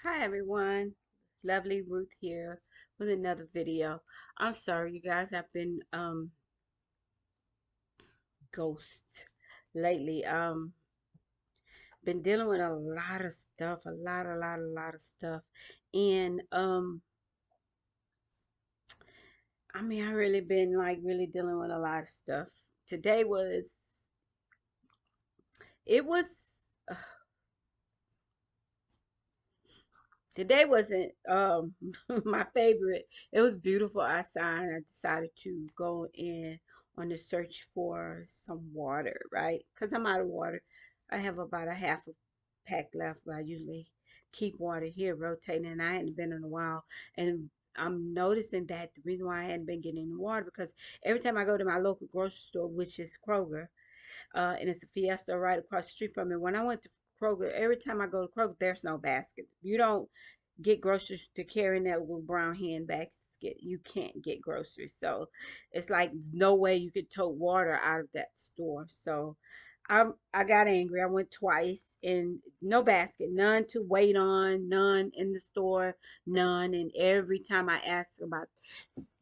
Hi everyone, lovely Ruth here with another video. I'm sorry you guys, I've been ghost lately. Been dealing with a lot of stuff, a lot of stuff. And I really been like really dealing with a lot of stuff. Today was it was Today wasn't my favorite. It was beautiful outside. I decided to go in on the search for some water, right? Because I'm out of water. I have about a half a pack left, but I usually keep water here rotating, and I hadn't been in a while. And I'm noticing that the reason why I hadn't been getting the water because every time I go to my local grocery store, which is Kroger, and it's a Fiesta right across the street from me. When I went to Kroger, every time I go to Kroger, there's no basket. You don't get groceries to carry in that little brown hand basket. You can't get groceries. So it's like no way you could tote water out of that store. So I got angry. I went twice and no basket, none to wait on, none in the store, none. And every time I asked about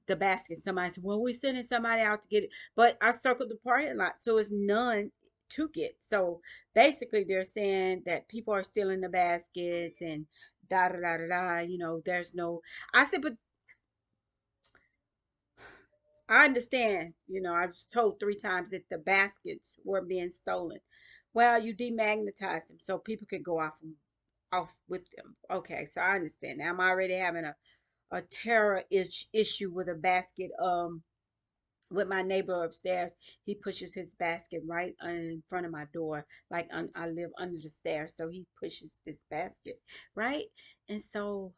the basket, somebody said, "Well, we're sending somebody out to get it." But I circled the parking lot, so it's none to get. So basically, they're saying that people are stealing the baskets and da da da da da. There's no. I said, but I understand. I was told 3 times that the baskets were being stolen. Well, you demagnetized them so people could go off with them. Okay, so I understand. Now I'm already having a terror issue with a basket. With my neighbor upstairs, he pushes his basket right in front of my door. Like I live under the stairs, so he pushes this basket, right? And so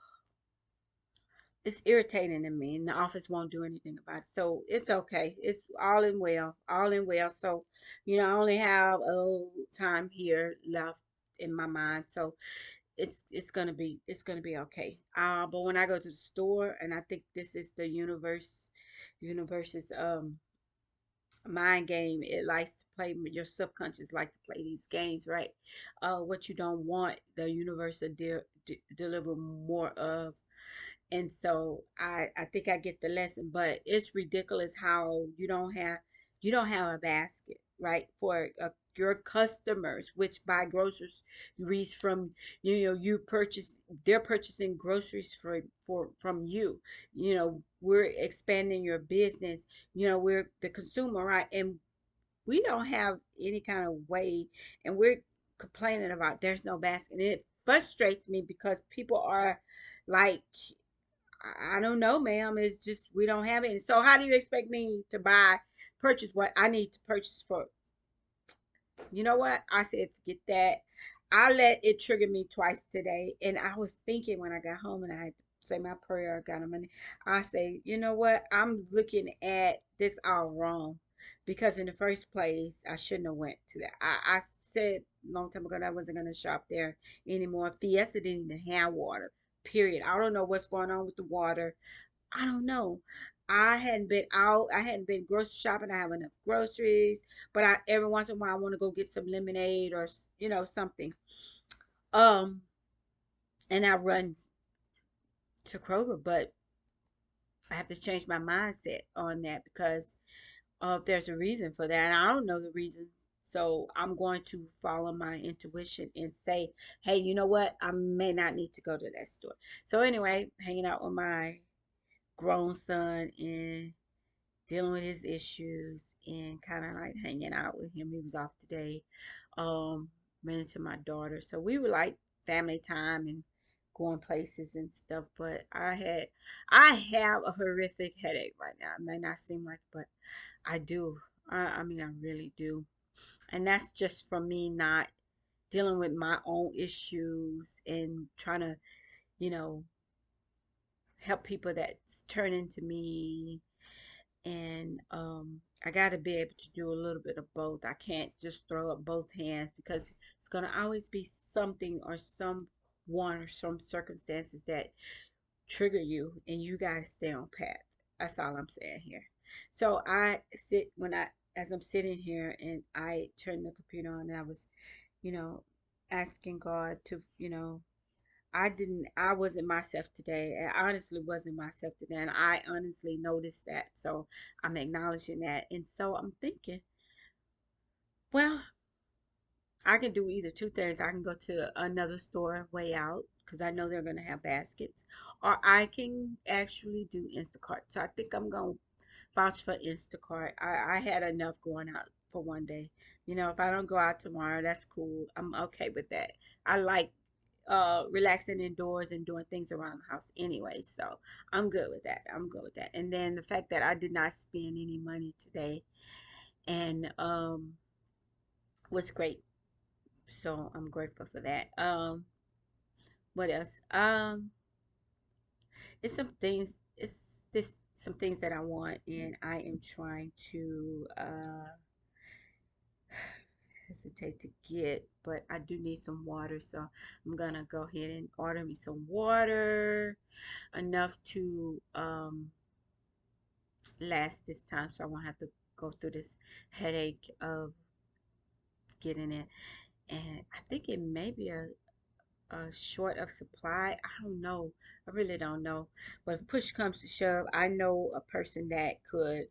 it's irritating to me, and the office won't do anything about it. So it's okay. It's all in well, all in well. So, I only have a little time here left in my mind. So it's gonna be okay. But when I go to the store, and I think this is the universe's mind game. It likes to play, your subconscious like to play these games, right? What you don't want, the universe will deliver more of. And so I think I get the lesson, but it's ridiculous how you don't have a basket, right, for your customers, which buy groceries from you purchase they're purchasing groceries from you. We're expanding your business. We're the consumer, right? And we don't have any kind of way, and we're complaining about there's no basket. And it frustrates me because people are like, I don't know, ma'am. It's just we don't have it. So how do you expect me to purchase what I need to purchase for? You know what? I said, forget that. I let it trigger me twice today, and I was thinking when I got home and I had to say my prayer, I got on my knee. I say, you know what? I'm looking at this all wrong, because in the first place, I shouldn't have went to that. I said a long time ago that I wasn't gonna shop there anymore. Fiesta didn't even have water. Period. I don't know what's going on with the water. I don't know. I hadn't been out. I hadn't been grocery shopping. I have enough groceries, but I every once in a while I want to go get some lemonade or something. Um, and I run to Kroger, but I have to change my mindset on that because there's a reason for that, and I don't know the reason. So I'm going to follow my intuition and say, hey, you know what? I may not need to go to that store. So anyway, hanging out with my grown son and dealing with his issues and kind of like hanging out with him. He was off today. Ran into my daughter. So we were like family time and going places and stuff. But I have a horrific headache right now. It may not seem like it, but I do. I really do. And that's just from me not dealing with my own issues and trying to, you know, help people that turn into me. And I got to be able to do a little bit of both. I can't just throw up both hands because it's going to always be something or someone or some circumstances that trigger you, and you got to stay on path. That's all I'm saying here. So as I'm sitting here and I turned the computer on, and I was, you know, asking God to, I wasn't myself today. I honestly wasn't myself today. And I honestly noticed that. So I'm acknowledging that. And so I'm thinking, well, I can do either two things. I can go to another store way out because I know they're going to have baskets, or I can actually do Instacart. So I think I'm going to vouch for Instacart. I had enough going out for one day. You know, if I don't go out tomorrow, that's cool. I'm okay with that. I like relaxing indoors and doing things around the house anyway. So I'm good with that. I'm good with that. And then the fact that I did not spend any money today and was great. So I'm grateful for that. What else? It's some things. It's this some things that I want, and I am trying to hesitate to get, but I do need some water, so I'm gonna go ahead and order me some water enough to last this time, so I won't have to go through this headache of getting it. And I think it may be a short of supply. I don't know. I really don't know. But if push comes to shove, I know a person that could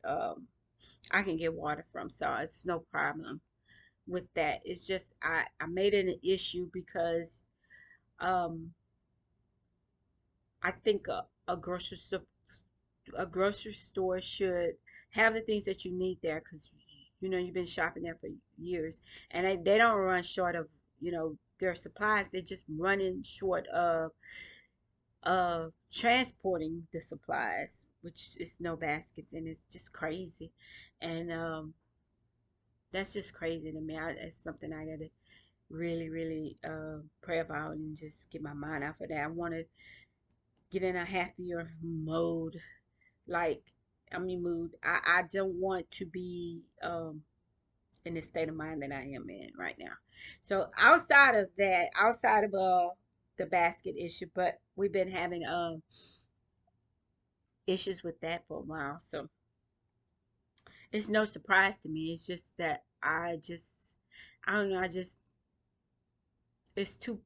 I can get water from, so it's no problem with that. It's just I made it an issue because um I think a grocery store should have the things that you need there because you know you've been shopping there for years, and they don't run short of their supplies. They're just running short of transporting the supplies, which is no baskets, and it's just crazy. And that's just crazy to me. It's something I gotta really, really pray about and just get my mind off of that. I want to get in a happier mode, like mood. I don't want to be in the state of mind that I am in right now. So outside of that, outside of the basket issue, but we've been having issues with that for a while. So it's no surprise to me. It's just that I don't know, it's too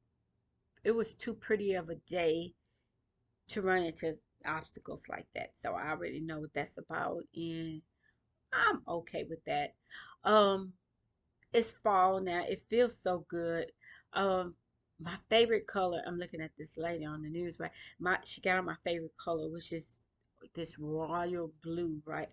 it was too pretty of a day to run into obstacles like that. So I already know what that's about and I'm okay with that. Um it's fall now. It feels so good. My favorite color, I'm looking at this lady on the news, right? She got on my favorite color, which is this royal blue, right?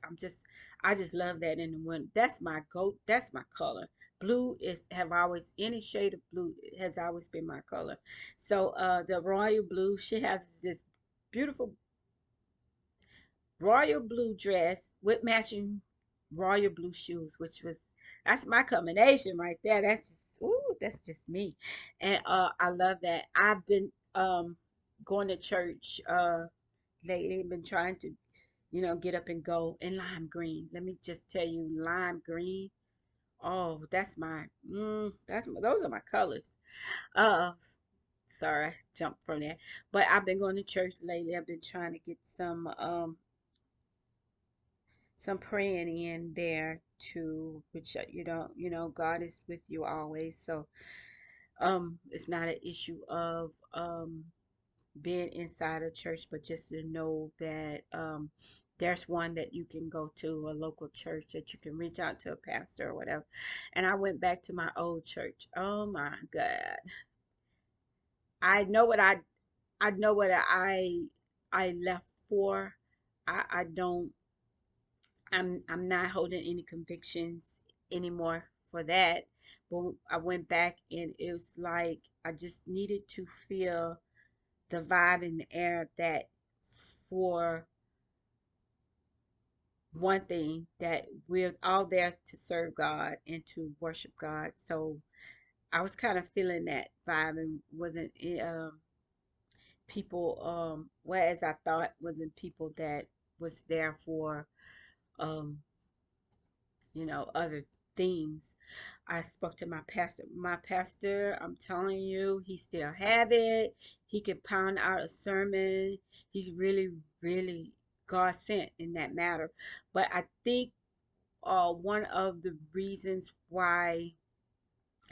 I just love that in the winter. That's my goat. That's my color. Blue is have always any shade of blue has always been my color. So the royal blue, she has this beautiful royal blue dress with matching royal blue shoes, which was that's my combination right there. That's just ooh, that's just me. And I love that. I've been going to church lately, been trying to, get up and go in lime green. Let me just tell you, lime green. Oh, those are my colors. Uh sorry, I jumped from there. But I've been going to church lately. I've been trying to get some praying in there too, which God is with you always. So it's not an issue of being inside a church, but just to know that there's one that you can go to, a local church that you can reach out to a pastor or whatever. And I went back to my old church. Oh my God. I know what I know what I left for. I don't I'm not holding any convictions anymore for that. But I went back and it was like I just needed to feel the vibe in the air that for one thing that we're all there to serve God and to worship God. So I was kind of feeling that vibe and wasn't people whereas I thought wasn't people that was there for um other things. I spoke to my pastor. My pastor, I'm telling you, he still have it. He can pound out a sermon. He's really, really God sent in that matter. But I think one of the reasons why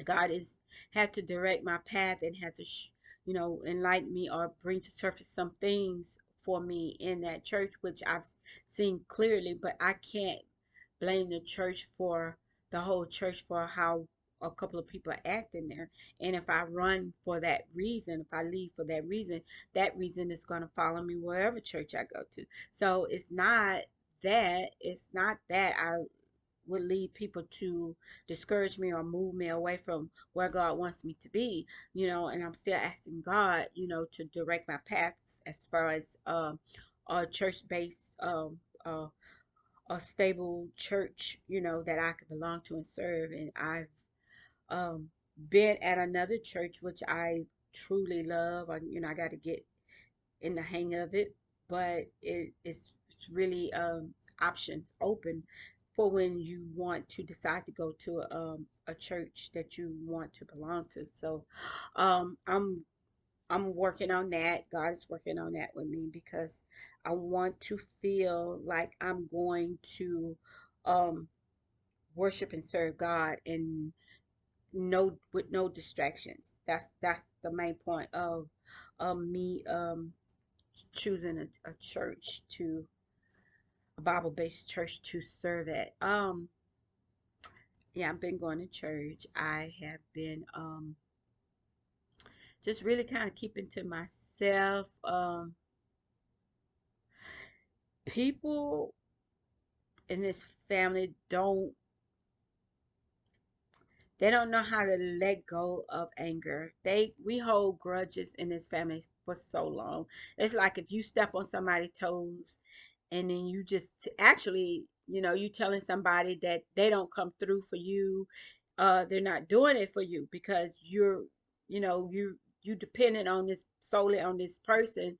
God is had to direct my path and had to enlighten me or bring to surface some things for me in that church, which I've seen clearly, but I can't blame the church for the whole church for how a couple of people act in there. And if I run for that reason, if I leave for that reason is going to follow me wherever church I go to. So it's not that I would lead people to discourage me or move me away from where God wants me to be, and I'm still asking God, to direct my paths as far as a church-based, a stable church, that I could belong to and serve. And I've um, been at another church which I truly love. I got to get in the hang of it, but it's really options open for when you want to decide to go to a church that you want to belong to. So um, I'm I'm working on that. God is working on that with me because I want to feel like I'm going to um, worship and serve God and no with no distractions. That's the main point of me choosing a church to a Bible based church to serve at. Yeah, I've been going to church. I have been just really kind of keeping to myself. People in this family don't know how to let go of anger. We hold grudges in this family for so long. It's like if you step on somebody's toes and then you just actually, you telling somebody that they don't come through for you, they're not doing it for you because you dependent on this solely on this person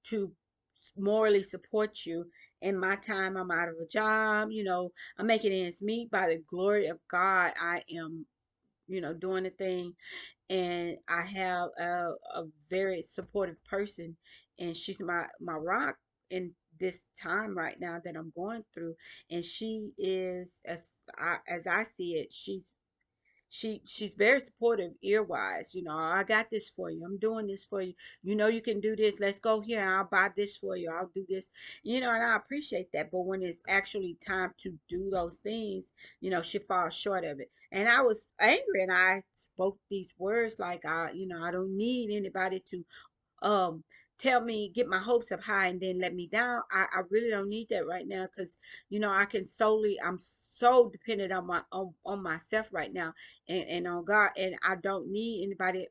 to morally support you. In my time, I'm out of a job, I'm making ends meet by the glory of God. I am doing the thing. And I have a very supportive person, and she's my rock in this time right now that I'm going through. And she is, as I see it, she's very supportive ear wise. I got this for you, I'm doing this for you, you can do this, let's go here, I'll buy this for you, I'll do this, and I appreciate that. But when it's actually time to do those things, she falls short of it. And I was angry and I spoke these words like, I don't need anybody to um tell me get my hopes up high and then let me down. I really don't need that right now because I'm so dependent on on myself right now, and on God. And I don't need anybody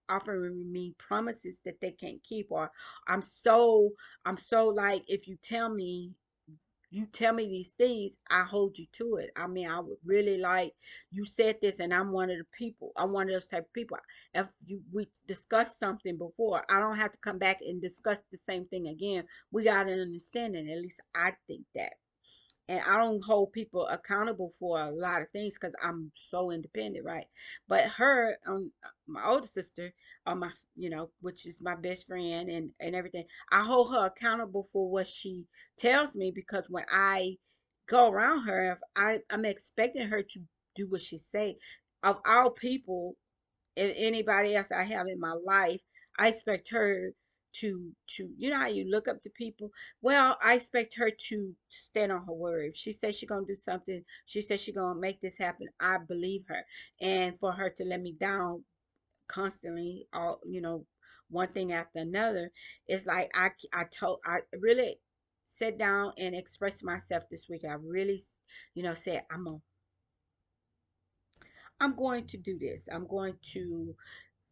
offering me promises that they can't keep. Or i'm so I'm so like, if you tell me these things, I hold you to it. I mean, I would really like, you said this, and I'm one of the people. I'm one of those type of people. If we discussed something before, I don't have to come back and discuss the same thing again. We got an understanding. At least I think that. And I don't hold people accountable for a lot of things because I'm so independent, right? But her, my older sister, my, which is my best friend and everything, I hold her accountable for what she tells me because when I go around her, if I'm expecting her to do what she say. Of all people, and anybody else I have in my life, I expect her to how you look up to people. Well, I expect her to stand on her word. If she says she's gonna do something, she says she's gonna make this happen, I believe her. And for her to let me down constantly, all one thing after another, it's like I really sat down and expressed myself this week. I really said I'm going to do this. I'm going to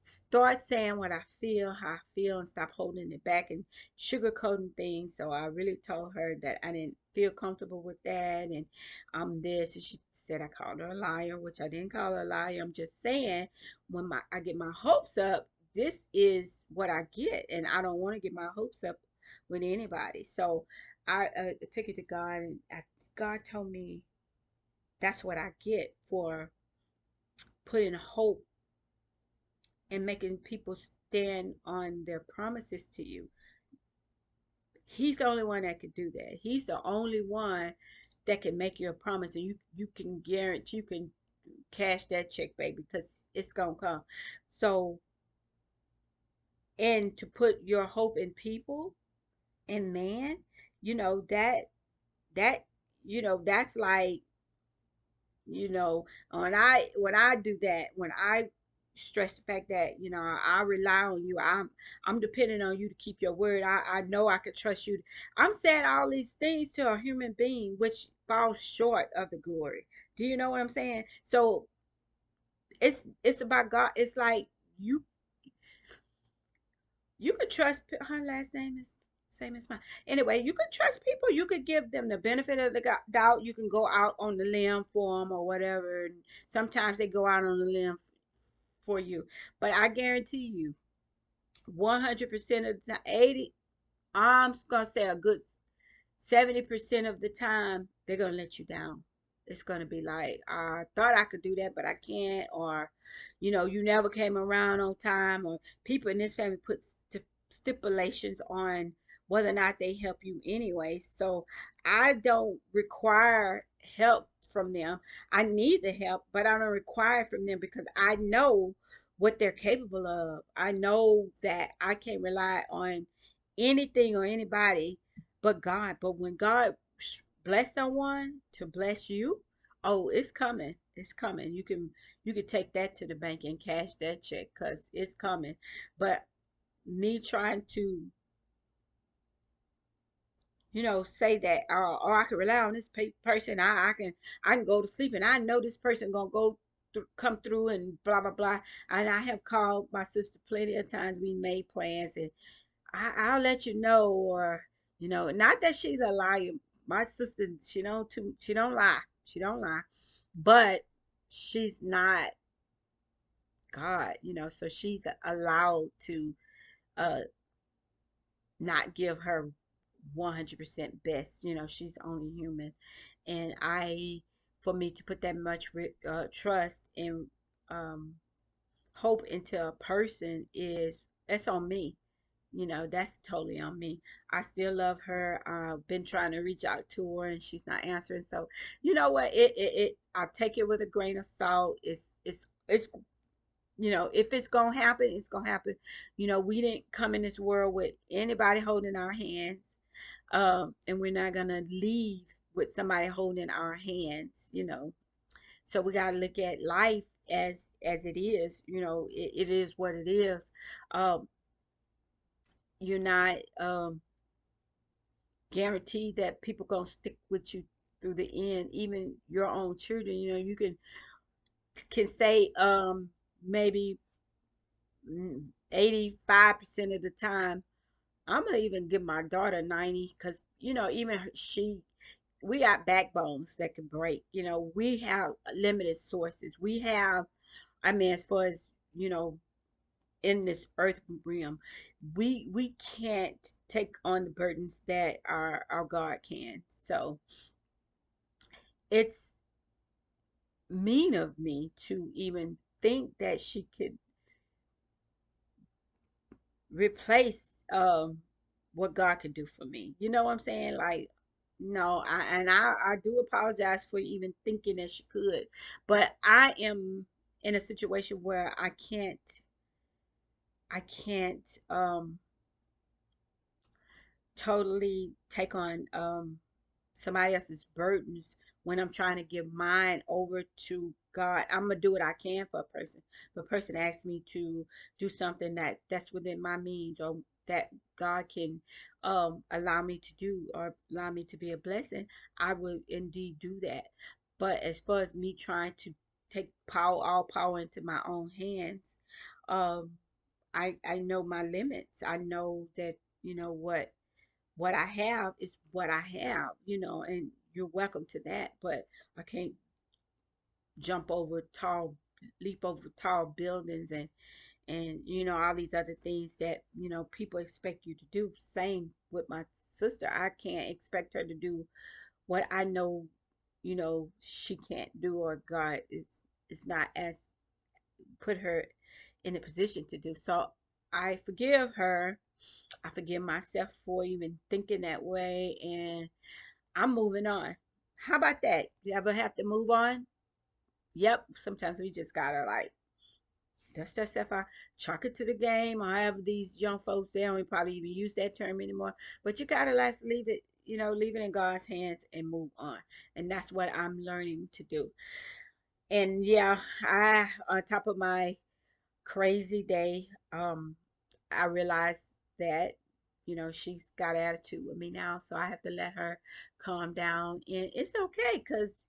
start saying what I feel, how I feel, and stop holding it back and sugarcoating things. So I really told her that I didn't feel comfortable with that, and I'm this. And she said I called her a liar, which I didn't call her a liar. I'm just saying, when I get my hopes up, this is what I get, and I don't want to get my hopes up with anybody. So I took it to God, and God told me that's what I get for putting hope and making people stand on their promises to you. He's the only one that could do that. He's the only one that can make you a promise, and you can guarantee, you can cash that check, baby, because it's gonna come. So and to put your hope in people and man, you know, that that's like, you know, when I do that, when I stress the fact that, I rely on you, I'm depending on you to keep your word. I know I could trust you. I'm saying all these things to a human being which falls short of the glory. Do you know what I'm saying? So it's about God. It's like you you could trust her last name is same as mine. Anyway, you could trust people. You could give them the benefit of the doubt. You can go out on the limb for them or whatever. And sometimes they go out on the limb for you. But I guarantee you, 100% of the time, 80, I'm gonna say a good 70% of the time they're gonna let you down. It's gonna be like, I thought I could do that, but I can't, or you never came around on time, or people in this family put stipulations on whether or not they help you anyway. So I don't require help from them. I need the help, but I don't require it from them because I know what they're capable of. I know that I can't rely on anything or anybody but God. But when God bless someone to bless you, oh, it's coming. It's coming. You can take that to the bank and cash that check because it's coming. But me trying to, say that, or I can rely on this person. I can go to sleep and I know this person gonna come through and blah blah blah. And I have called my sister plenty of times. We made plans and I'll let you know, or not that she's a liar. My sister, she don't lie. She don't lie, but she's not God, so she's allowed to uh not give her 100% best. She's only human, and for me to put that much trust and um hope into a person is that's on me. That's totally on me. I still love her. I've been trying to reach out to her and she's not answering. So, you know what? I'll take it with a grain of salt. It's if it's gonna happen, it's gonna happen. We didn't come in this world with anybody holding our hands. And we're not gonna leave with somebody holding our hands. So we gotta look at life as it is. It is what it is. Um, you're not guaranteed that people gonna stick with you through the end. Even your own children, you can say maybe 85% of the time. I'm gonna even give my daughter 90 because even we got backbones that can break. We have limited sources. We have, I mean, as far as in this earth realm, we can't take on the burdens that our God can. So it's mean of me to even think that she could replace what God could do for me. You know what I'm saying? Like, no, I do apologize for even thinking that she could, but I am in a situation where I can't totally take on somebody else's burdens when I'm trying to give mine over to God. I'm gonna do what I can for a person. If a person asks me to do something that's within my means, or that God can allow me to do, or allow me to be a blessing, I would indeed do that. But as far as me trying to take all power into my own hands, um, I know my limits. I know that what I have is what I have, and you're welcome to that. But I can't jump over tall, leap over tall buildings, and all these other things that people expect you to do. Same with my sister. I can't expect her to do what I know, she can't do, or God is not as put her in a position to do. So I forgive her. I forgive myself for even thinking that way, and I'm moving on. How about that? You ever have to move on? Yep. Sometimes we just gotta like Dust yourself out, chalk it to the game, or however these young folks, they don't probably even use that term anymore. But you gotta like leave it, leave it in God's hands and move on. And that's what I'm learning to do. And yeah, I on top of my crazy day, I realized that, she's got attitude with me now, so I have to let her calm down. And it's okay, because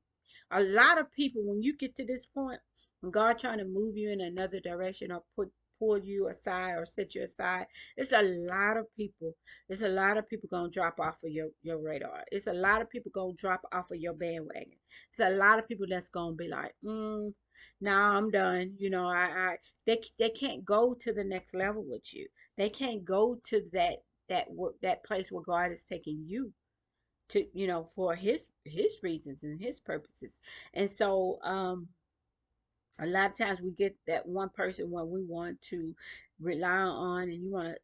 a lot of people, when you get to this point, when God trying to move you in another direction or pull you aside or set you aside, it's a lot of people. It's a lot of people gonna drop off of your radar. It's a lot of people gonna drop off of your bandwagon. It's a lot of people that's gonna be like, nah, I'm done. They can't go to the next level with you. They can't go to that place where God is taking you to, for his reasons and his purposes. And so a lot of times we get that one person when we want to rely on, and you want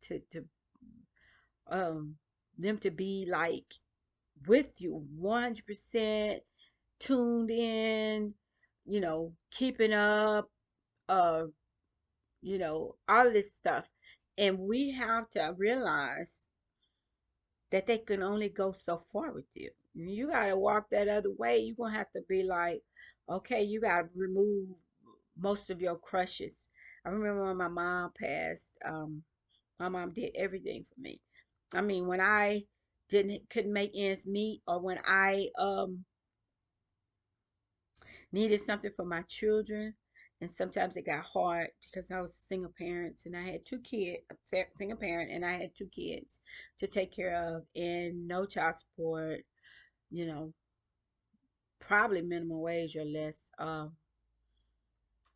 to um them to be like with you 100% tuned in, keeping up, uh all of this stuff. And we have to realize that they can only go so far with you. You got to walk that other way. You're going to have to be like, okay, you got to remove most of your crushes. I remember when my mom passed, my mom did everything for me. I mean, when I couldn't make ends meet, or when I needed something for my children, and sometimes it got hard because I was a single parent and I had two kids, single parent, and I had two kids to take care of, and no child support, you know, probably minimum wage or less.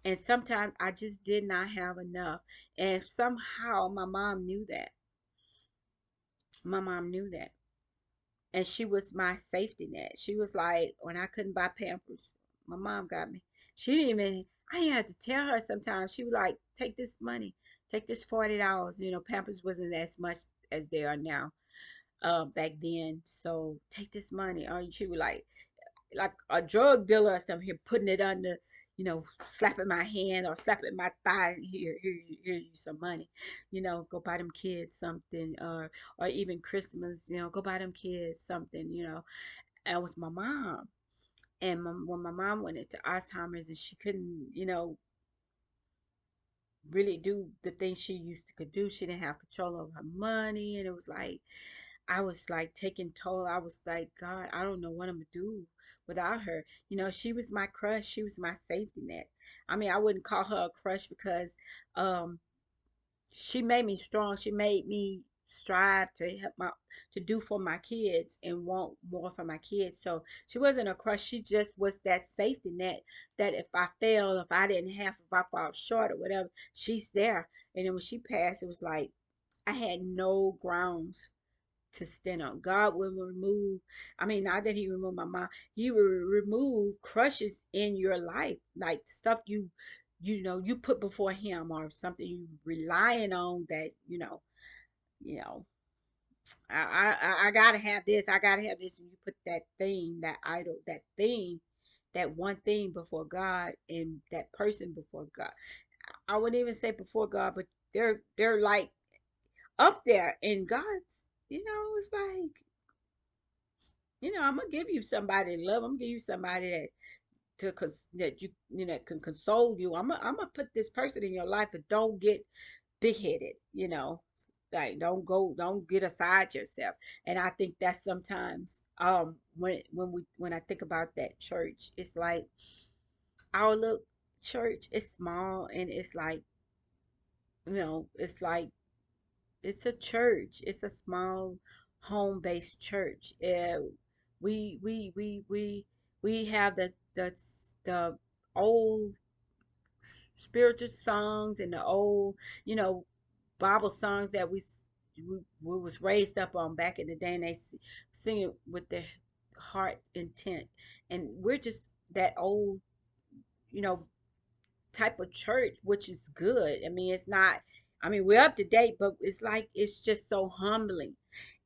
And sometimes I just did not have enough. And somehow my mom knew that. My mom knew that. And she was my safety net. She was like, when I couldn't buy Pampers, my mom got me. She didn't even, I had to tell her sometimes. She was like, take this money, take this $40. Pampers wasn't as much as they are now, back then. So take this money. Or she was like a drug dealer or something here, putting it under, slapping my hand or slapping my thigh. Here you some money. Go buy them kids something, or even Christmas. Go buy them kids something. And it was my mom. And when my mom went into Alzheimer's and she couldn't, really do the things she used to could do, she didn't have control over her money, and it was like I was like taking toll. I was like, God, I don't know what I'm gonna do without her. She was my crush. She was my safety net. I mean, I wouldn't call her a crush because um she made me strong. She made me strive to help to do for my kids and want more for my kids. So she wasn't a crush. She just was that safety net that if I fail, if I didn't have, if I fall short or whatever, she's there. And then when she passed, it was like I had no grounds to stand on. God will remove, I mean, not that He removed my mom, He will remove crushes in your life, like stuff you put before Him, or something you relying on that, you know, I gotta have this, I gotta have this, and you put that thing, that idol, that thing, that one thing before God, and that person before God. I wouldn't even say before God, but they're like up there in God's, it's like, I'm gonna give you somebody to love. I'm gonna give you somebody that can console you. I'm gonna put this person in your life, but don't get big headed. Like don't get aside yourself. And I think that sometimes when I think about that church, it's like our little church is small, and it's like, it's like it's a church. It's a small home-based church. We have the old spiritual songs and the old, you know, Bible songs that we was raised up on back in the day, and they sing it with their heart intent. And we're just that old, you know, type of church, which is good. I mean, it's not, I mean, we're up to date, but it's like, it's just so humbling.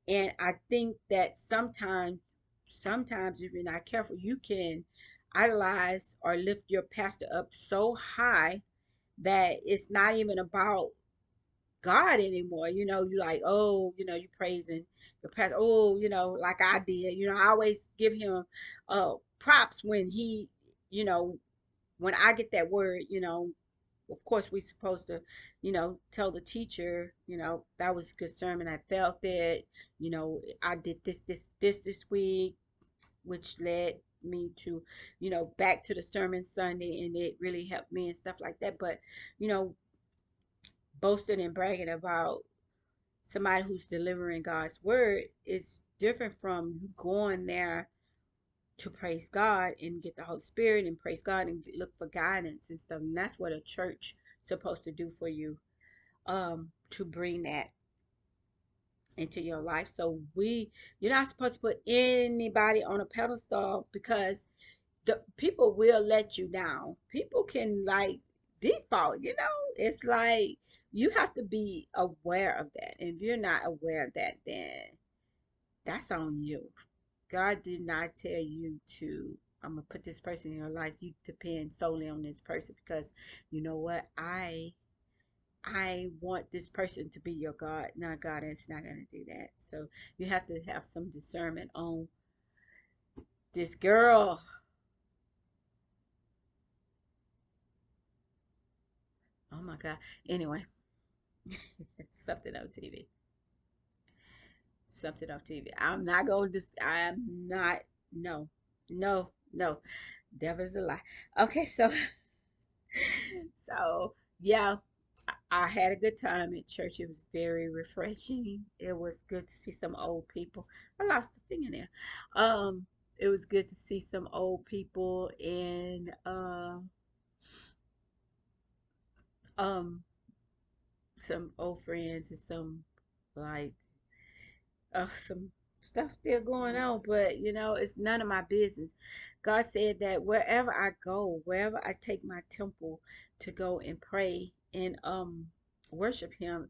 And I think that sometimes if you're not careful, you can idolize or lift your pastor up so high that it's not even about God anymore. You like, oh, you praising your pastor. Oh, like I did. I always give him props when he, you know, when I get that word, of course we supposed to, tell the teacher, that was a good sermon. I felt it, I did this week, which led me to, back to the sermon Sunday, and it really helped me and stuff like that. But, you know, boasting and bragging about somebody who's delivering God's word is different from you going there to praise God and get the Holy Spirit and praise God and look for guidance and stuff. And that's what a church is supposed to do for you, to bring that into your life. So you're not supposed to put anybody on a pedestal, because the people will let you down. People can like default, it's like you have to be aware of that. And if you're not aware of that, then that's on you. God did not tell you to, I'm gonna put this person in your life. You depend solely on this person, because you know what? I want this person to be your God. No, God is not gonna do that. So you have to have some discernment on this girl. Oh my God. Anyway, something on TV. Something off TV. I'm not going to, I'm not, no, no, no. Devil's a lie. Okay, so, so yeah, I had a good time at church. It was very refreshing. It was good to see some old people. I lost a fingernail. It was good to see some old people and um some old friends and some like some stuff still going on, but it's none of my business. God said that wherever I go, wherever I take my temple to go and pray and worship Him,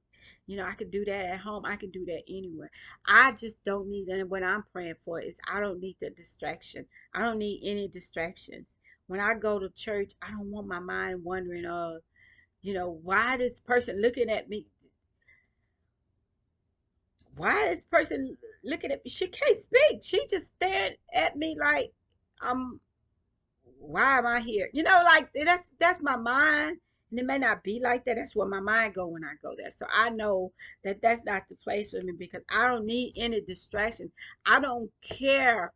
I can do that at home. I can do that anywhere. I just don't need, and what I'm praying for is I don't need the distraction. I don't need any distractions. When I go to church, I don't want my mind wondering, why this person looking at me? Why is this person looking at me? She can't speak. She just staring at me like I'm, why am I here? Like that's my mind. And it may not be like that. That's where my mind go when I go there. So I know that that's not the place for me, because I don't need any distractions. I don't care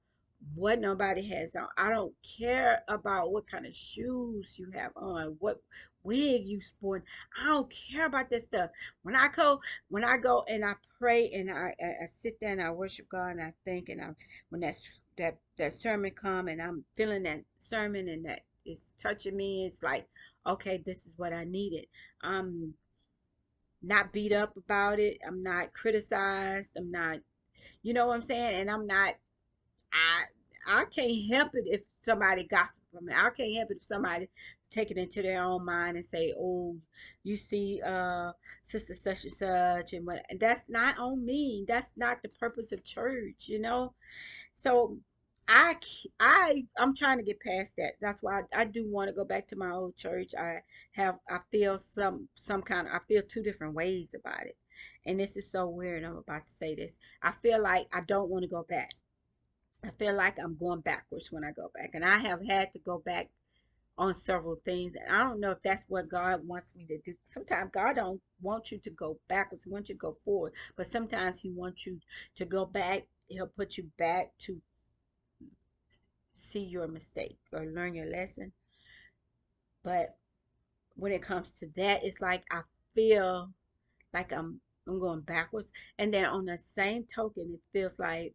what nobody has on. I don't care about what kind of shoes you have on, what wig you sport. I don't care about that stuff. When I go and I pray and I sit there and I worship God and I think, and when that sermon come and I'm feeling that sermon and that it's touching me, it's like, okay, this is what I needed. I'm not beat up about it. I'm not criticized. I'm not, you know what I'm saying? And I'm not, I I can't help it if somebody gossip from me. I can't help it if somebody take it into their own mind and say, "Oh, you see, sister such and such," and what. And that's not on me. That's not the purpose of church. So I'm trying to get past that. That's why I do want to go back to my old church. I feel some kind of, I feel two different ways about it. And this is so weird. I'm about to say this. I feel like I don't want to go back. I feel like I'm going backwards when I go back. And I have had to go back on several things. And I don't know if that's what God wants me to do. Sometimes God don't want you to go backwards. He wants you to go forward. But sometimes He wants you to go back. He'll put you back to see your mistake or learn your lesson. But when it comes to that, it's like I feel like I'm going backwards. And then on the same token, it feels like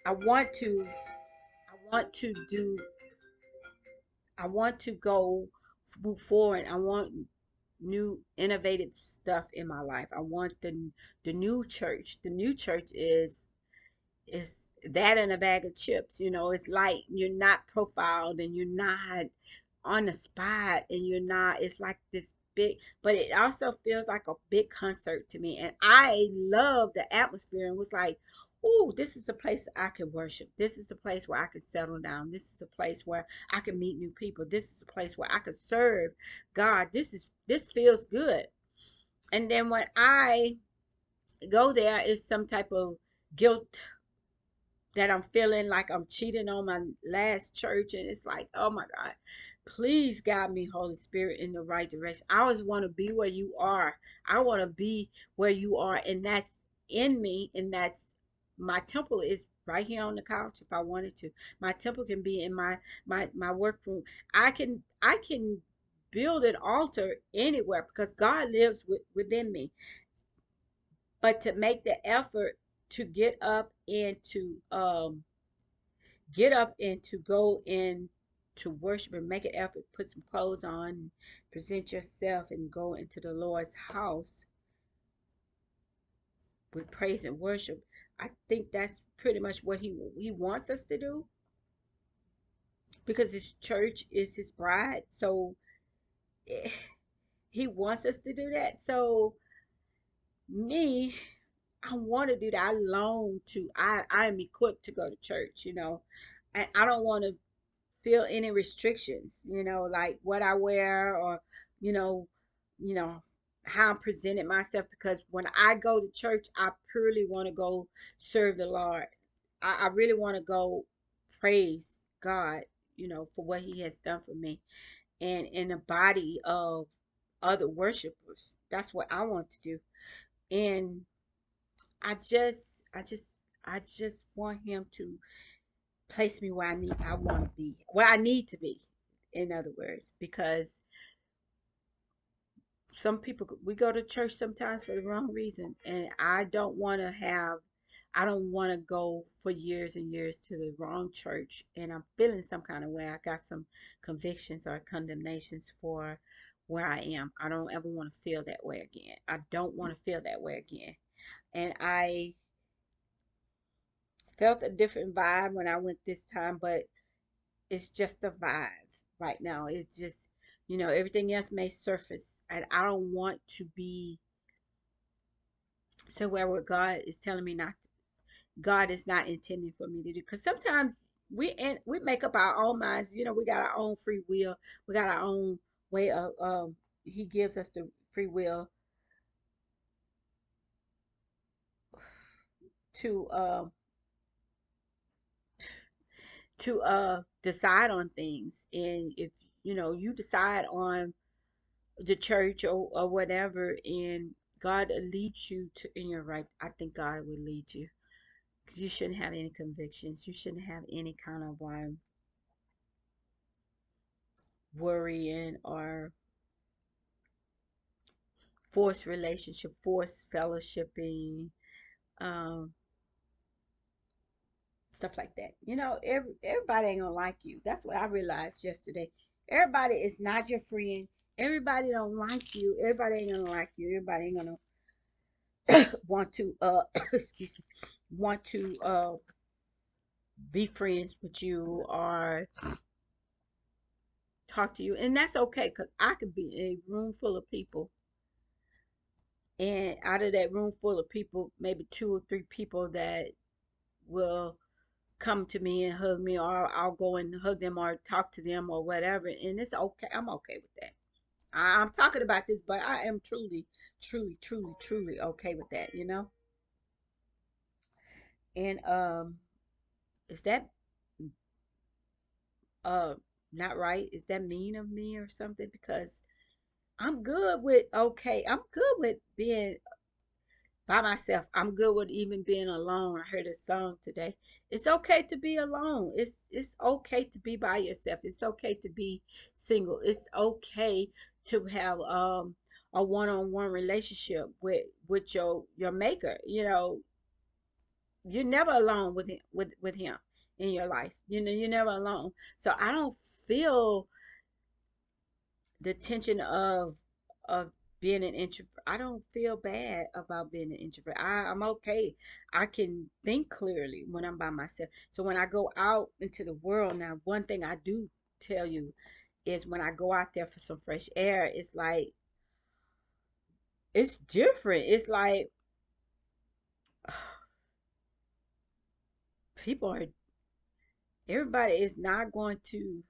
I want to I want to do I want to go move forward. I want new innovative stuff in my life. I want the new church. The new church is that in a bag of chips. It's like you're not profiled and you're not on the spot and you're not, it's like this big, but it also feels like a big concert to me. And I love the atmosphere and was like, ooh, this is a place I can worship. This is the place where I can settle down. This is a place where I can meet new people. This is a place where I can serve God. This feels good. And then when I go there, it's some type of guilt that I'm feeling like I'm cheating on my last church. And it's like, oh my God, please guide me, Holy Spirit, in the right direction. I always want to be where you are. I want to be where you are. And that's in me. And that's my temple is right here on the couch if I wanted to. My temple can be in my workroom. I can build an altar anywhere because God lives within me. But to make the effort to get up and to go in to worship and make an effort, put some clothes on, present yourself, and go into the Lord's house with praise and worship. I think that's pretty much what he wants us to do because his church is his bride. So eh, he wants us to do that. So me, I want to do that. I long to. I am equipped to go to church. And I don't want to feel any restrictions, like what I wear or, you know, you know, how I'm presented myself because when I go to church, I purely want to go serve the Lord. I really want to go praise God, for what he has done for me and in the body of other worshipers. That's what I want to do. And I just want him to place me where I want to be, where I need to be, in other words, because some people we go to church sometimes for the wrong reason, and I don't want to go for years and years to the wrong church, and I'm feeling some kind of way. I got some convictions or condemnations for where I am. I don't ever want to feel that way again. I don't want to feel that way again. And I felt a different vibe when I went this time, but it's just a vibe right now. It's just, everything else may surface. And I don't want to be somewhere where God is telling me not, God is not intending for me to do. Because sometimes we make up our own minds. We got our own free will. We got our own way of, he gives us the free will to, decide on things. And if, you decide on the church or whatever, and God leads you to in your right, I think God will lead you. 'Cause you shouldn't have any convictions. You shouldn't have any kind of worrying or forced relationship, forced fellowshipping, um, stuff like that. Everybody ain't gonna like you. That's what I realized yesterday. Everybody is not your friend. Everybody don't like you. Everybody ain't gonna like you. Everybody ain't gonna want to excuse me, want to be friends with you or talk to you. And that's okay because I could be in a room full of people. And out of that room full of people, maybe two or three people that will come to me and hug me, or I'll go and hug them or talk to them or whatever. And it's okay. I'm okay with that. I'm talking about this, but I am truly, truly, truly, truly okay with that. And is that uh not right? Is that mean of me or something? Because I'm good with being by myself. I'm good with even being alone. I heard a song today. It's okay to be alone. It's okay to be by yourself. It's okay to be single. It's okay to have a one-on-one relationship with your maker. You're never alone with him in your life. You're never alone. So I don't feel the tension of being an introvert. I don't feel bad about being an introvert. I'm okay. I can think clearly when I'm by myself. So when I go out into the world now, one thing I do tell you is when I go out there for some fresh air, it's like it's different. It's like people are, everybody is not going to,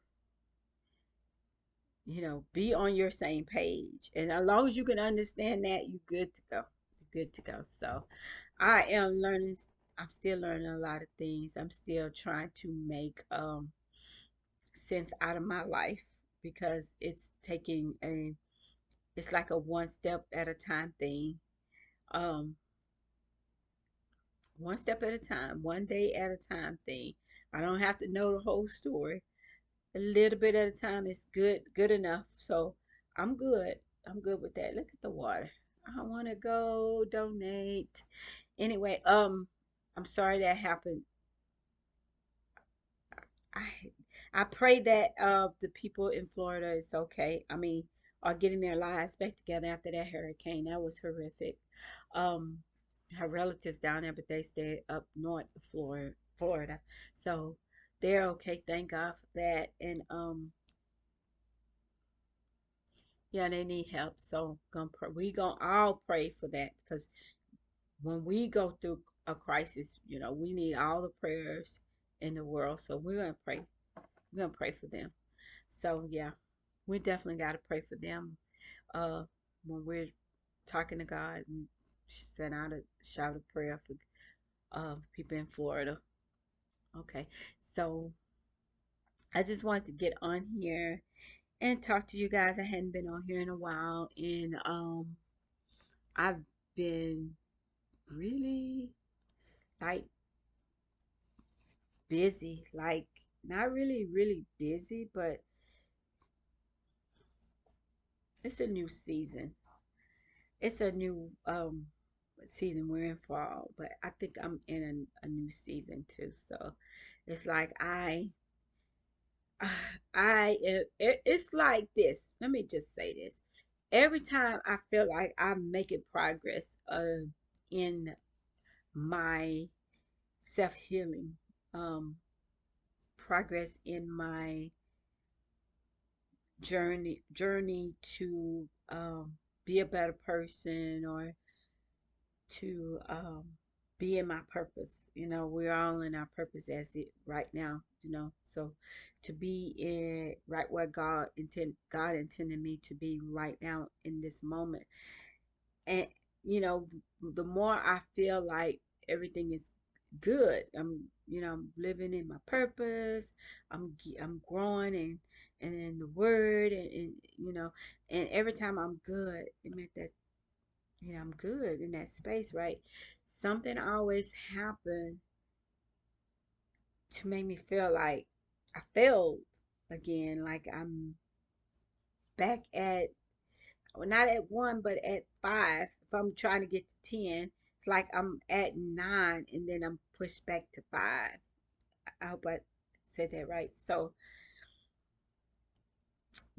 be on your same page. And as long as you can understand that, you're good to go. You're good to go. So I am learning, I'm still learning a lot of things. I'm still trying to make sense out of my life because it's like a one step at a time thing. Um, one step at a time, one day at a time thing. I don't have to know the whole story. A little bit at a time is good enough. So I'm good. I'm good with that. Look at the water. I want to go donate. Anyway, I'm sorry that happened. I I pray that the people in Florida is okay. I mean, are getting their lives back together after that hurricane. That was horrific. Um, her relatives down there, but they stay up north of Florida. So they're okay. Thank God for that. And yeah, they need help. So we gonna all pray for that because when we go through a crisis, we need all the prayers in the world. So we're gonna pray. We're gonna pray for them. So yeah, we definitely gotta pray for them. Uh, when we're talking to God, we send out a shout of prayer for people in Florida. Okay, so I just wanted to get on here and talk to you guys. I hadn't been on here in a while, and I've been really like busy, like not really, really busy, but it's a new season. It's a new season. We're in fall, but I think I'm in a new season too. So it's like it's like this. Let me just say this. Every time I feel like I'm making progress in my self healing, progress in my journey to be a better person or to be in my purpose. We're all in our purpose as it right now. So to be in right where God intended me to be right now in this moment. And the more I feel like everything is good, I'm living in my purpose. I'm growing and in the word and and every time I'm good, it meant that I'm good in that space, right? Something always happened to make me feel like I failed again, like I'm back at, well, not at one, but at five. If I'm trying to get to 10, it's like I'm at nine and then I'm pushed back to five. I hope I said that right. So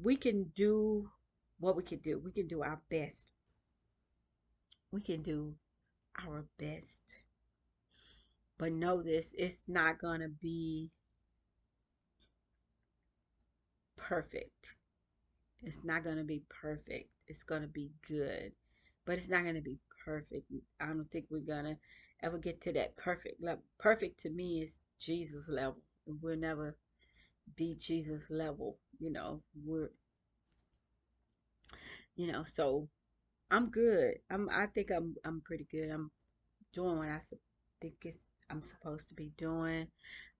we can do what we can do. We can do our best. We can do our best. But know this, it's not going to be perfect. It's not going to be perfect. It's going to be good, but it's not going to be perfect. I don't think we're going to ever get to that perfect level. Perfect to me is Jesus level. We'll never be Jesus level. So I'm good. I think I'm pretty good. I'm doing what think I'm supposed to be doing.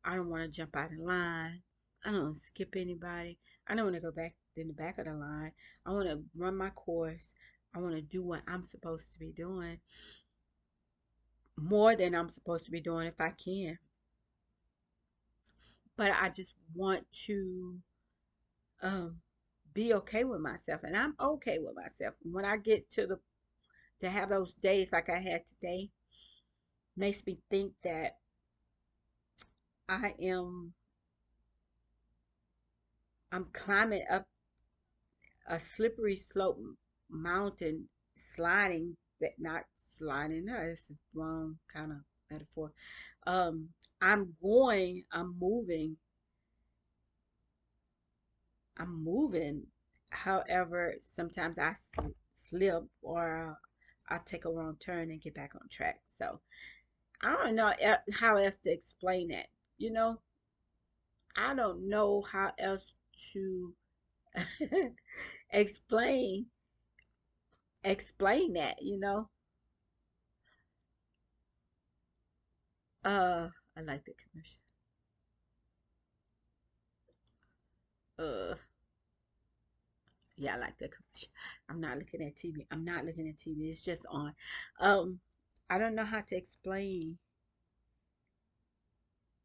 I don't want to jump out of line. I don't want to skip anybody. I don't want to go back in the back of the line. I want to run my course. I want to do what I'm supposed to be doing more than I'm supposed to be doing if I can. But I just want to um, be okay with myself, and I'm okay with myself. When I get to have those days like I had today, makes me think that I am I'm climbing up a slippery slope mountain, sliding, but not sliding. No, it's the wrong kind of metaphor. Um, I'm moving. However, sometimes I slip or I take a wrong turn and get back on track. So I don't know how else to explain that. You know, I don't know how else to explain explain that. I like the commercial. Uh, yeah, I like the commercial. I'm not looking at TV. I'm not looking at TV. It's just on. Um, I don't know how to explain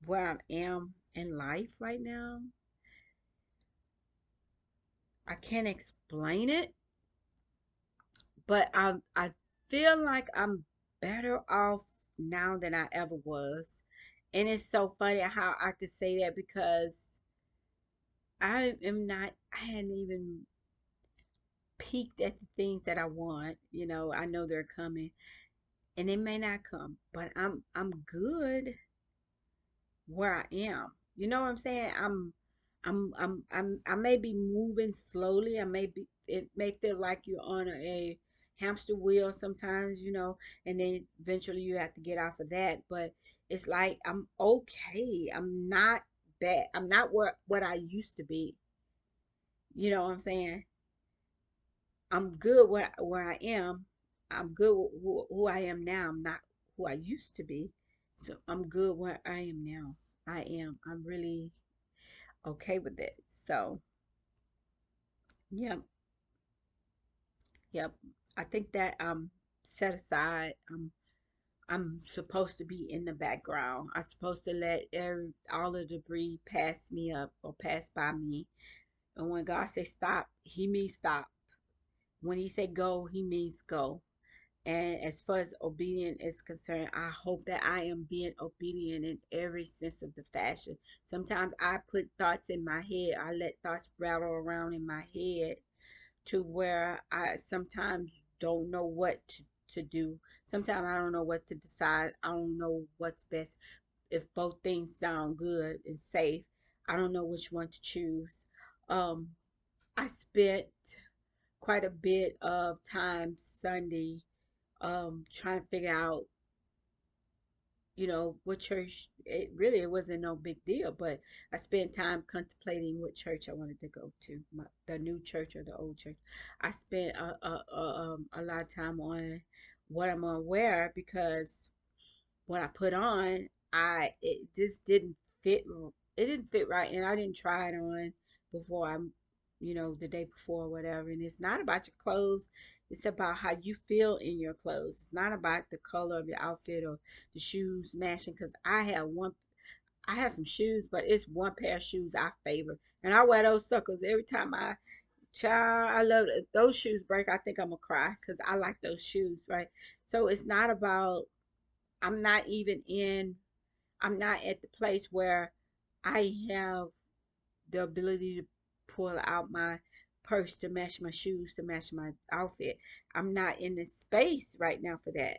where I am in life right now. I can't explain it, but I feel like I'm better off now than I ever was. And it's so funny how I could say that because I am not, I hadn't even peeked at the things that I want. I know they're coming and they may not come, but I'm good where I am. You know what I'm saying? I may be moving slowly. It may feel like you're on a hamster wheel sometimes, and then eventually you have to get off of that. But it's like I'm okay. I'm not bad. I'm not what I used to be. You know what I'm saying? I'm good where I am. I'm good with who I am now. I'm not who I used to be. So I'm good where I am now. I am. I'm really okay with it. So, yep, yep. I think that I'm set aside. I'm supposed to be in the background. I'm supposed to let all the debris pass me up or pass by me. And when God says stop, He means stop. When He say go, He means go. And as far as obedient is concerned, I hope that I am being obedient in every sense of the fashion. Sometimes I put thoughts in my head. I let thoughts rattle around in my head to where I sometimes don't know what to do. Sometimes I don't know what to decide. I don't know what's best. If both things sound good and safe, I don't know which one to choose. Um, I spent quite a bit of time Sunday trying to figure out, what church. It wasn't no big deal, but I spent time contemplating what church I wanted to go to, the new church or the old church. I spent a lot of time on what I'm gonna wear because what I put on, I it just didn't fit. It didn't fit right, and I didn't try it on before the day before or whatever. And it's not about your clothes; it's about how you feel in your clothes. It's not about the color of your outfit or the shoes matching. Because I have some shoes, but it's one pair of shoes I favor, and I wear those suckers every time I love it. Those shoes break. I think I'm gonna cry because I like those shoes, right? So it's not about I'm not even in, I'm not at the place where I have the ability to pull out my purse to match my shoes to match my outfit. I'm not in the space right now for that.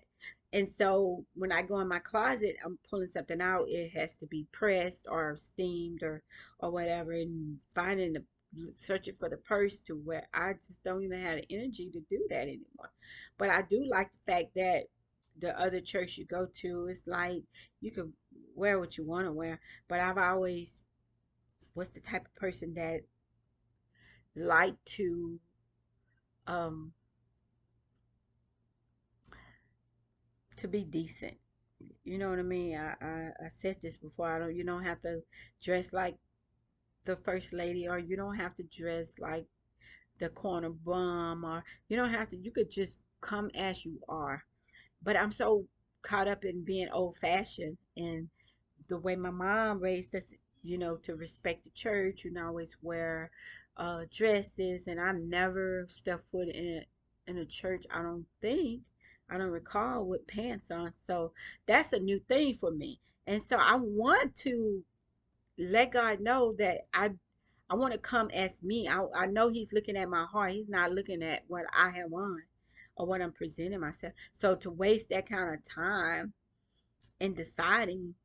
And so when I go in my closet, I'm pulling something out. It has to be pressed or steamed or whatever, and finding the searching for the purse to where I just don't even have the energy to do that anymore. But I do like the fact that the other church you go to, it's like you can wear what you want to wear. But I've always was the type of person that liked um to be decent. You know what I mean? I said this before. You don't have to dress like the first lady, or you don't have to dress like the corner bum, or you don't have to, you could just come as you are. But I'm so caught up in being old fashioned and the way my mom raised us, to respect the church and always wear dresses. And I never stepped foot in a church. I don't recall with pants on. So that's a new thing for me. And so I want to let God know that I want to come as me. I know He's looking at my heart. He's not looking at what I have on or what I'm presenting myself. So to waste that kind of time in deciding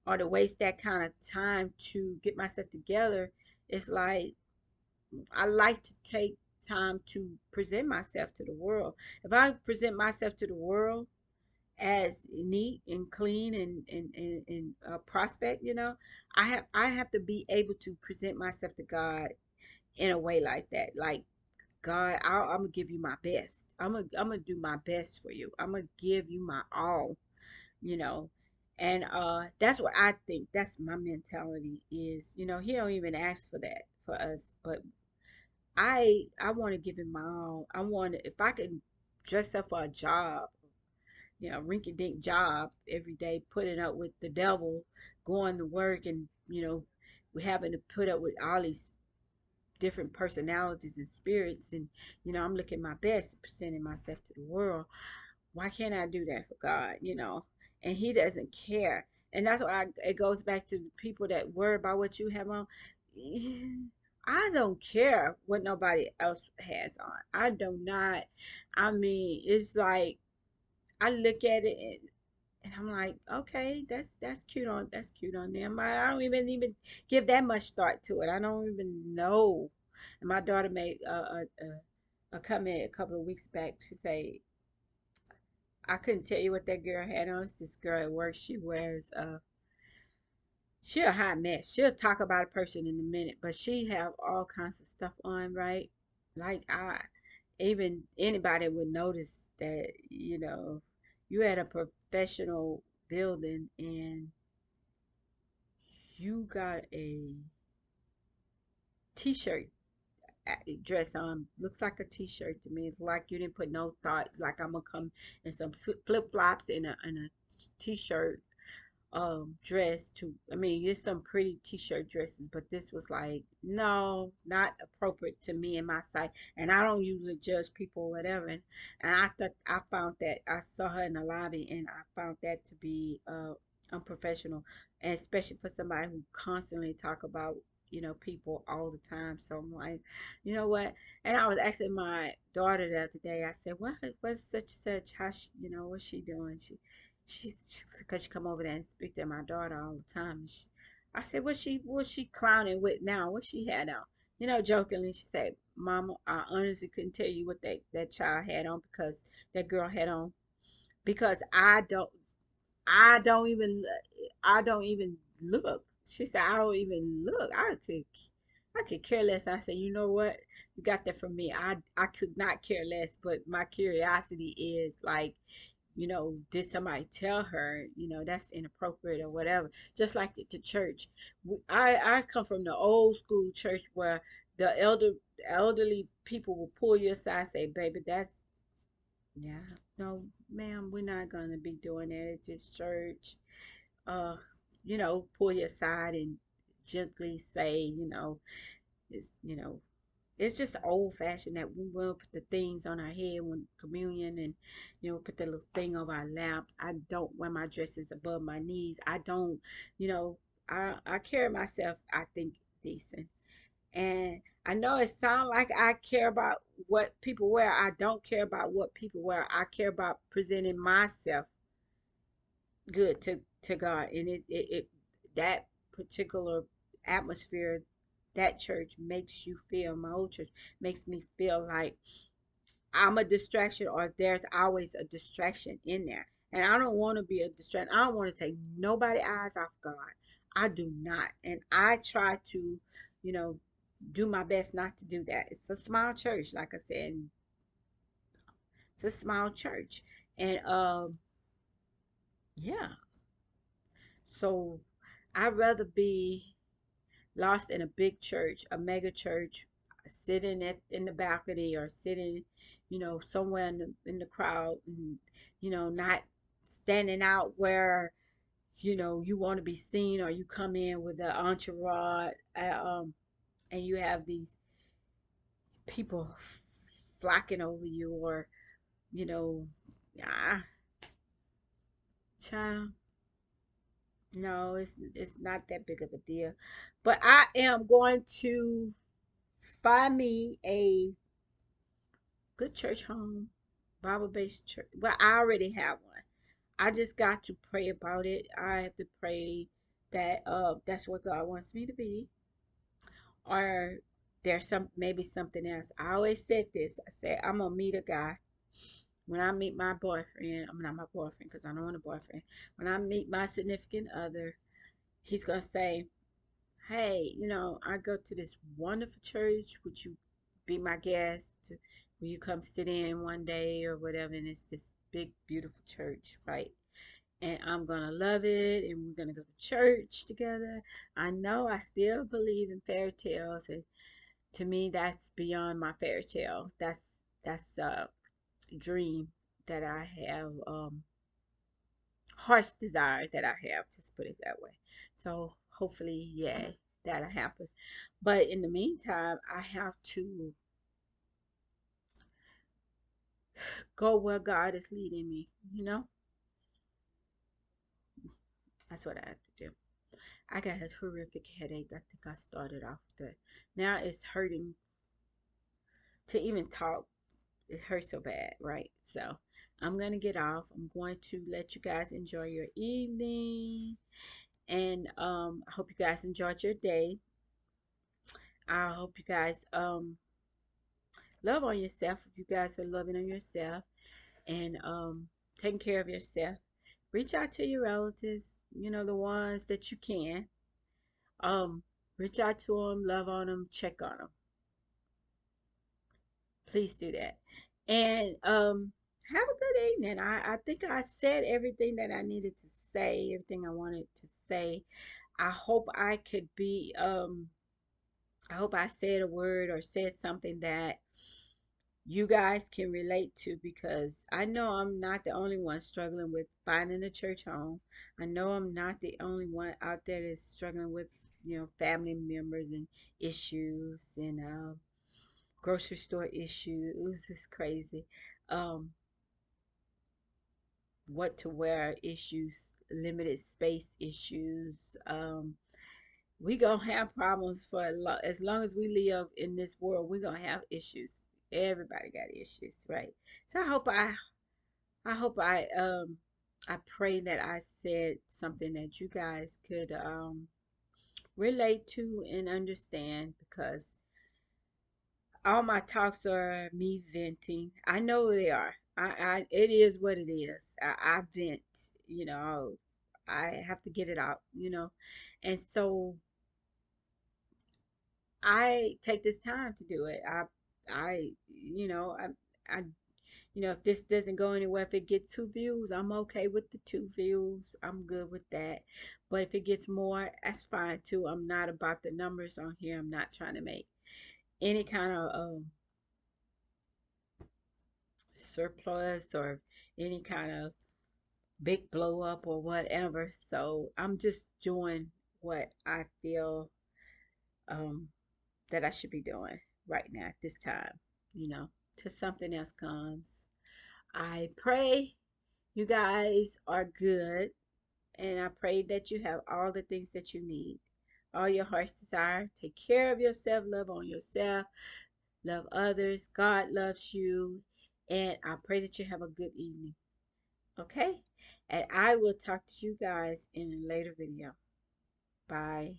or to waste that kind of time to get myself together, it's like I like to take time to present myself to the world. If I present myself to the world as neat and clean and prospect, I have to be able to present myself to God in a way like that. Like, God, I'm gonna give you my best. I'm gonna do my best for you. I'm gonna give you my all, you know. And that's what I think. That's my mentality is, he don't even ask for that for us, but I want to give him my all. I want to, if I could dress up for a job, rinky dink job every day, putting up with the devil, going to work, and we having to put up with all these different personalities and spirits, and I'm looking my best, presenting myself to the world. Why can't I do that for God? And He doesn't care. And that's why it goes back to the people that worry about what you have on. I don't care what nobody else has on. I do not. I mean, it's like I look at it and I'm like, okay, that's cute on them. I don't even give that much thought to it. I don't even know. And my daughter made a comment a couple of weeks back. She say, I couldn't tell you what that girl had on. It's this girl at work. She wears she a hot mess. She'll talk about a person in a minute, but she have all kinds of stuff on, right? Like I even anybody would notice that, you at a professional building and you got a t-shirt dress on. Looks like a t-shirt to me. It's like you didn't put no thought. Like I'm gonna come in some flip-flops and a t-shirt dress to, I mean, there's some pretty t-shirt dresses, but this was like, no, not appropriate to me in my sight. And I don't usually judge people or whatever. And I thought, I found that I saw her in the lobby and I found that to be unprofessional, and especially for somebody who constantly talk about people all the time. So I'm like, you know what? And I was asking my daughter the other day. I said, what's such and such? How she, what's she doing? She's because she come over there and speak to my daughter all the time. I said, what's she clowning with now? What she had on? Jokingly, she said, Mama, I honestly couldn't tell you what that child had on, because that girl had on, because I don't even look. She said, I don't even look. I could care less. I said, you know what? You got that from me. I could not care less, but my curiosity is like, did somebody tell her, that's inappropriate or whatever? Just like the church. I come from the old school church where the elderly people will pull you aside and say, baby, that's, yeah, no, ma'am, we're not going to be doing that at this church. Uh, pull you aside and gently say, it's, it's just old fashioned that we will put the things on our head when communion, and put the little thing over our laps. I don't wear my dresses above my knees. I don't, you know, I carry myself, I think, decent. And I know it sounds like I care about what people wear. I don't care about what people wear. I care about presenting myself good to God. And it that particular atmosphere, that church makes you feel, my old church makes me feel like I'm a distraction, or there's always a distraction in there. And I don't want to be a distraction. I don't want to take nobody eyes off God. I do not. And I try to, you know, do my best not to do that. It's a small church, like I said. It's a small church. And yeah. So I'd rather be lost in a big church, a mega church, sitting in the balcony, or sitting, somewhere in the crowd, and not standing out where you want to be seen, or you come in with an entourage, and you have these people flocking over you, or you know, ah, child. No, it's not that big of a deal. But I am going to find me a good church home, Bible based church. Well, I already have one. I just got to pray about it. I have to pray that that's what God wants me to be. Or there's maybe something else. I always said this. I said I'm gonna meet a guy when I meet my boyfriend, I'm not my boyfriend because I don't want a boyfriend. When I meet my significant other, he's gonna say, "Hey, I go to this wonderful church. Would you be my guest? Will you come sit in one day or whatever?" And it's this big, beautiful church, right? And I'm gonna love it, and we're gonna go to church together. I know I still believe in fairy tales, and to me, that's beyond my fairy tales. That's a dream that I have, heart's desire that I have. Just put it that way. So hopefully, yeah, that'll happen. But in the meantime, I have to go where God is leading me. You know, that's what I have to do. I got a horrific headache. I think I started off good. Now it's hurting to even talk. It hurts so bad, right? So I'm gonna get off. I'm going to let you guys enjoy your evening, and I hope you guys enjoyed your day. I hope you guys love on yourself. If you guys are loving on yourself and taking care of yourself, reach out to your relatives. The ones that you can. Um, Reach out to them, love on them, check on them. Please do that. And have a good evening. I think I said everything that I needed to say, everything I wanted to say. I hope I could be I hope I said a word or said something that you guys can relate to, because I know I'm not the only one struggling with finding a church home. I know I'm not the only one out there that's struggling with, family members and issues and grocery store issues. It's crazy. Um, what to wear issues, limited space issues. We gonna have problems for as long as we live in this world. We gonna have issues. Everybody got issues, right? So I pray that I said something that you guys could relate to and understand, because all my talks are me venting. I know they are. It is what it is. I vent, I have to get it out. And so I take this time to do it. I, you know, I, if this doesn't go anywhere, if it gets 2 views, I'm okay with the 2 views. I'm good with that. But if it gets more, that's fine too. I'm not about the numbers on here. I'm not trying to make any kind of surplus or any kind of big blow up or whatever. So I'm just doing what I feel um, that I should be doing right now at this time, you know, till something else comes. I pray you guys are good, and I pray that you have all the things that you need, all your heart's desire. Take care of yourself, love on yourself, love others. God loves you, and I pray that you have a good evening. Okay? And I will talk to you guys in a later video. Bye.